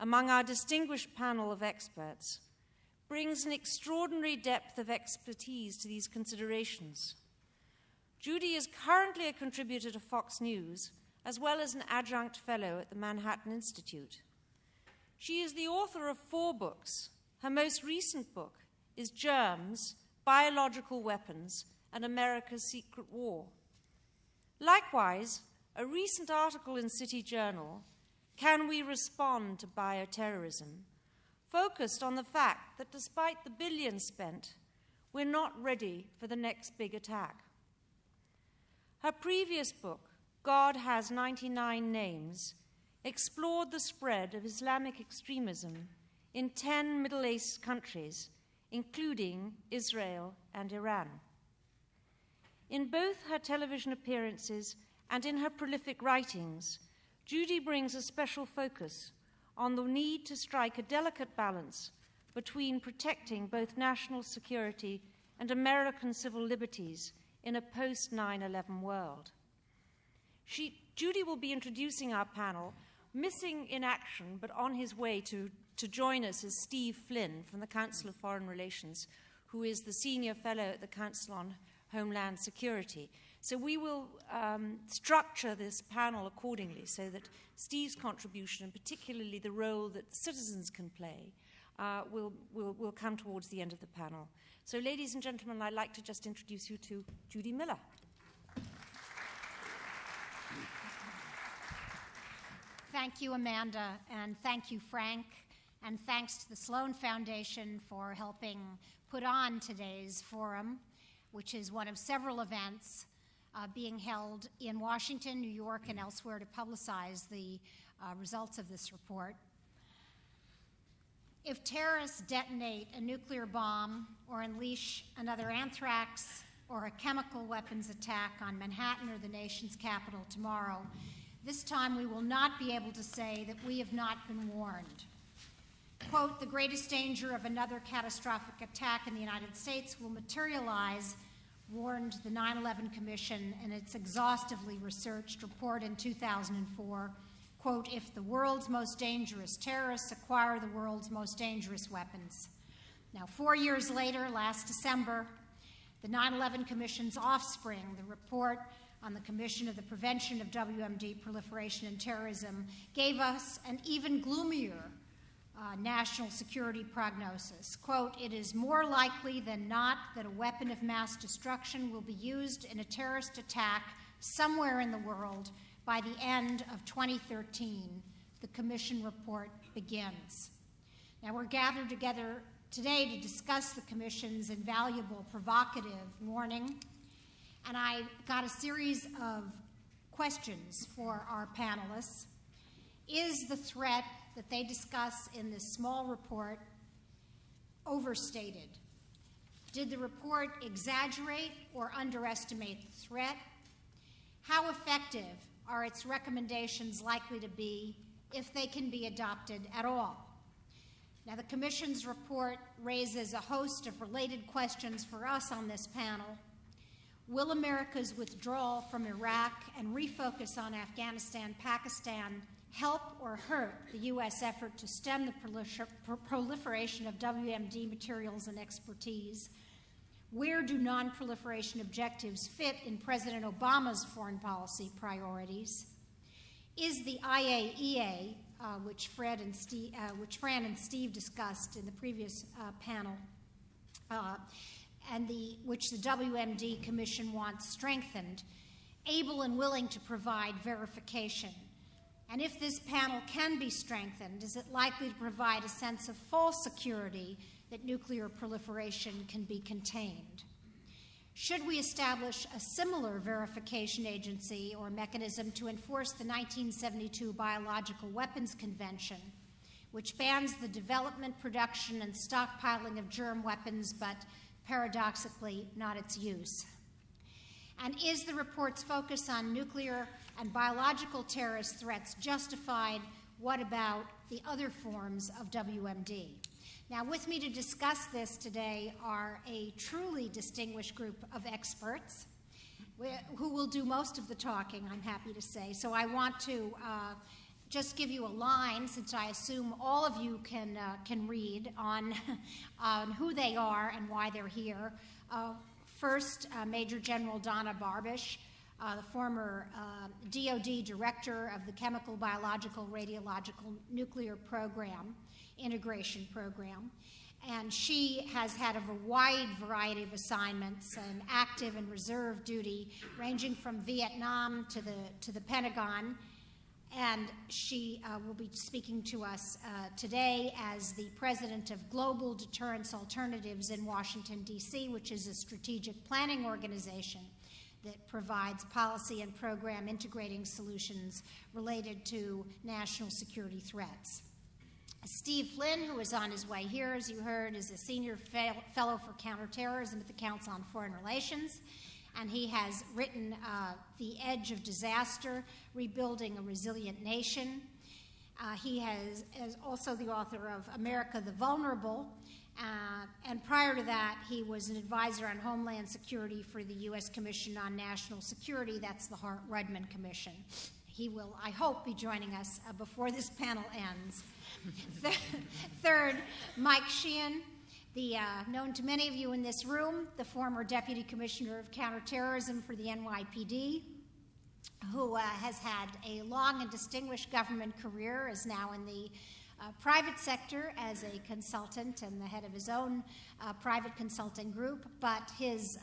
among our distinguished panel of experts, brings an extraordinary depth of expertise to these considerations. Judy is currently a contributor to Fox News, as well as an adjunct fellow at the Manhattan Institute. She is the author of 4 books. Her most recent book is Germs, Biological Weapons, and America's Secret War. Likewise, a recent article in City Journal, Can We Respond to Bioterrorism?, focused on the fact that despite the billions spent, we're not ready for the next big attack. Her previous book, God Has 99 Names, explored the spread of Islamic extremism in 10 Middle East countries, including Israel and Iran. In both her television appearances and in her prolific writings, Judy brings a special focus on the need to strike a delicate balance between protecting both national security and American civil liberties in a post-9/11 world. Judy will be introducing our panel. Missing in action, but on his way to join us, is Steve Flynn from the Council of Foreign Relations, who is the Senior Fellow at the Council on Homeland Security. So we will structure this panel accordingly so that Steve's contribution, and particularly the role that citizens can play, will come towards the end of the panel. So ladies and gentlemen, I'd like to just introduce you to Judy Miller. Thank you, Amanda, and thank you, Frank, and thanks to the Sloan Foundation for helping put on today's forum, which is one of several events being held in Washington, New York, and elsewhere to publicize the results of this report. If terrorists detonate a nuclear bomb or unleash another anthrax or a chemical weapons attack on Manhattan or the nation's capital tomorrow, this time we will not be able to say that we have not been warned. Quote, the greatest danger of another catastrophic attack in the United States will materialize, warned the 9/11 Commission in its exhaustively researched report in 2004, quote, if the world's most dangerous terrorists acquire the world's most dangerous weapons. Now, 4 years later, last December, the 9/11 Commission's offspring, the report on the Commission of the Prevention of WMD Proliferation and Terrorism, gave us an even gloomier national security prognosis. Quote, it is more likely than not that a weapon of mass destruction will be used in a terrorist attack somewhere in the world by the end of 2013, the Commission report begins. Now, we're gathered together today to discuss the Commission's invaluable, provocative warning, and I got a series of questions for our panelists. Is the threat that they discuss in this small report overstated? Did the report exaggerate or underestimate the threat? How effective are its recommendations likely to be if they can be adopted at all? Now, the Commission's report raises a host of related questions for us on this panel. Will America's withdrawal from Iraq and refocus on Afghanistan, Pakistan help or hurt the U.S. effort to stem the proliferation of WMD materials and expertise? Where do non-proliferation objectives fit in President Obama's foreign policy priorities? Is the IAEA, which Fran and Steve discussed in the previous panel, and which the WMD Commission wants strengthened, able and willing to provide verification? And if this panel can be strengthened, is it likely to provide a sense of false security that nuclear proliferation can be contained? Should we establish a similar verification agency or mechanism to enforce the 1972 Biological Weapons Convention, which bans the development, production, and stockpiling of germ weapons, but paradoxically not its use? And is the report's focus on nuclear and biological terrorist threats justified? What about the other forms of WMD? Now, with me to discuss this today are a truly distinguished group of experts who will do most of the talking, I'm happy to say. So I want to just give you a line, since I assume all of you can read on, on who they are and why they're here. First, Major General Donna BARBISCH, the former DOD Director of the Chemical, Biological, Radiological Nuclear Program, Integration Program. And she has had a wide variety of assignments and active and reserve duty, ranging from Vietnam to the Pentagon. And she will be speaking to us today as the president of Global Deterrence Alternatives in Washington, D.C., which is a strategic planning organization that provides policy and program integrating solutions related to national security threats. Steve FLYNN, who is on his way here, as you heard, is a senior fellow for counterterrorism at the Council on Foreign Relations, and he has written The Edge of Disaster, Rebuilding a Resilient Nation. He is also the author of America the Vulnerable, and prior to that, he was an advisor on Homeland Security for the U.S. Commission on National Security. That's the Hart-Rudman Commission. He will, I hope, be joining us before this panel ends. Third, Mike SHEEHAN, known to many of you in this room, the former Deputy Commissioner of Counterterrorism for the NYPD, who has had a long and distinguished government career, is now in the private sector as a consultant and the head of his own private consulting group, but his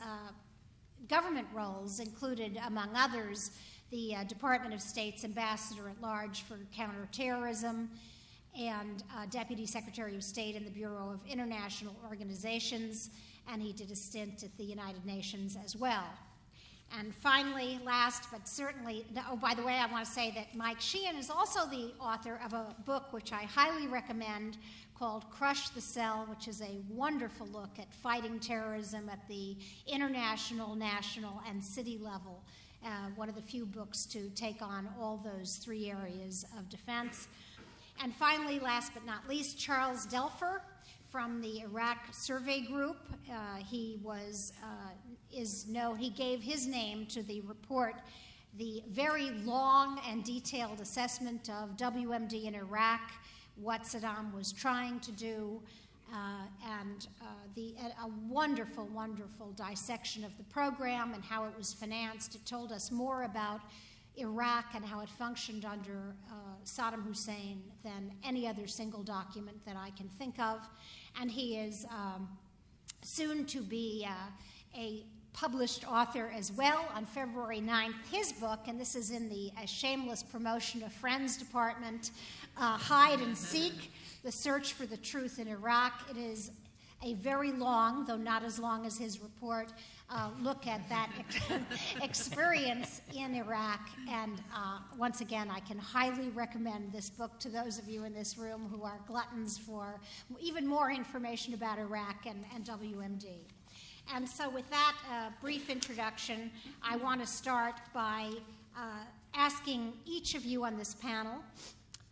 government roles included, among others, the Department of State's Ambassador at Large for Counterterrorism and Deputy Secretary of State in the Bureau of International Organizations, and he did a stint at the United Nations as well. And finally, last but certainly, oh, by the way, I want to say that Mike SHEEHAN is also the author of a book which I highly recommend called Crush the Cell, which is a wonderful look at fighting terrorism at the international, national, and city level. One of the few books to take on all those three areas of defense. And finally, last but not least, Charles DUELFER from the Iraq Survey Group. He gave his name to the report, the very long and detailed assessment of WMD in Iraq, what Saddam was trying to do, and a wonderful, wonderful dissection of the program and how it was financed. It told us more about Iraq and how it functioned under Saddam Hussein than any other single document that I can think of. And he is soon to be a published author as well. On February 9th, his book, and this is in the shameless promotion of Friends Department, Hide and Seek, The Search for the Truth in Iraq. It is a very long, though not as long as his report, look at that experience in Iraq. And once again, I can highly recommend this book to those of you in this room who are gluttons for even more information about Iraq and WMD. And so with that brief introduction, I want to start by asking each of you on this panel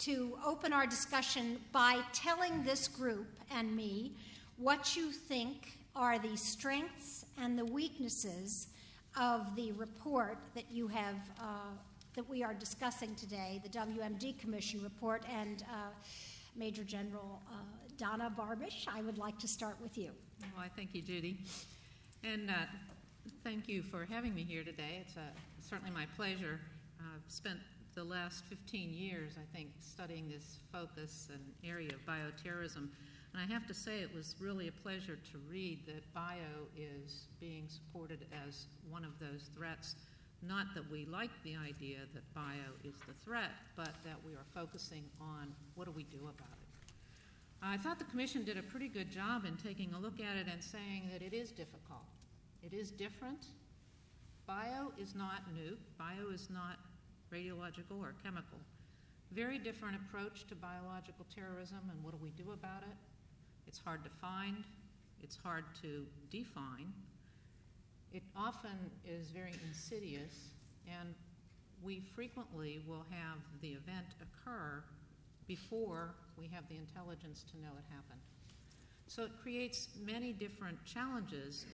to open our discussion by telling this group and me what you think are the strengths and the weaknesses of the report that you have, that we are discussing today, the WMD Commission report. And Major General Donna BARBISCH, I would like to start with you. Well, I thank you, Judy. And thank you for having me here today. It's certainly my pleasure. I've spent the last 15 years, I think, studying this focus and area of bioterrorism. And I have to say it was really a pleasure to read that bio is being supported as one of those threats. Not that we like the idea that bio is the threat, but that we are focusing on what do we do about it. I thought the Commission did a pretty good job in taking a look at it and saying that it is difficult. It is different. Bio is not nuke. Bio is not radiological or chemical. Very different approach to biological terrorism, and what do we do about it? It's hard to find. It's hard to define. It often is very insidious, and we frequently will have the event occur before we have the intelligence to know it happened. So it creates many different challenges